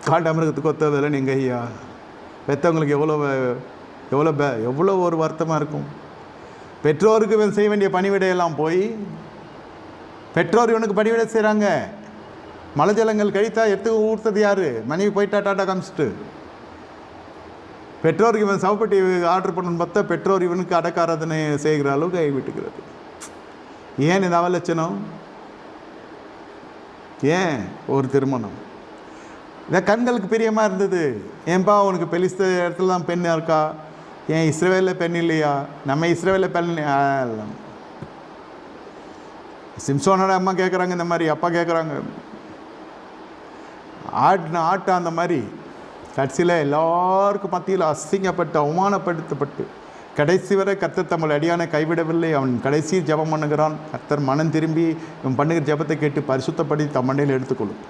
காண்டாமிருகத்துக்கு ஒத்ததில்லை நீங்கள் ஐயா. பெற்றவங்களுக்கு எவ்வளோ ஒரு வருத்தமாக இருக்கும். பெற்றோருக்கு இவன் செய்ய வேண்டிய பணிவிடையெல்லாம் போய் பெற்றோர் இவனுக்கு பணிவிடை செய்கிறாங்க. மழை ஜலங்கள் கழித்தா எடுத்து ஊற்றுறது யார்? மனைவி போயிட்டா டாட்டா காமிச்சிட்டு. பெற்றோருக்கு இவன் சவப்பட்டி ஆர்டர் பண்ணணும்னு பார்த்தா பெற்றோர் இவனுக்கு அடக்காராதனை செய்கிற அளவுக்கு கை விட்டுக்கிறது. ஏன் இந்த அவலட்சணம்? ஏன் ஒரு திருமணம்? இந்த கண்களுக்கு பிரியமாக இருந்தது. ஏன்பா உனக்கு பெலிஸ்த இடத்துல தான் பெண் இருக்கா, ஏன் இஸ்ரவேலில் பெண் இல்லையா? நம்ம இஸ்ரவேலில் பெண் சிம்சோனோட அம்மா கேட்குறாங்க, இந்த மாதிரி அப்பா கேட்குறாங்க. ஆட்டு அந்த மாதிரி கடைசியில் எல்லாருக்கும் மத்தியில் அசிங்கப்பட்டு அவமானப்படுத்தப்பட்டு கடைசி வரை கர்த்தர் தம்முடைய அடியானை கைவிடவில்லை. அவன் கடைசி ஜெபம் பண்ணுகிறான். கர்த்தர் மனம் திரும்பி இவன் பண்ணுகிற ஜெபத்தை கேட்டு பரிசுத்தப்படி தம் மண்டையில் எடுத்துக்கொள்ளும்.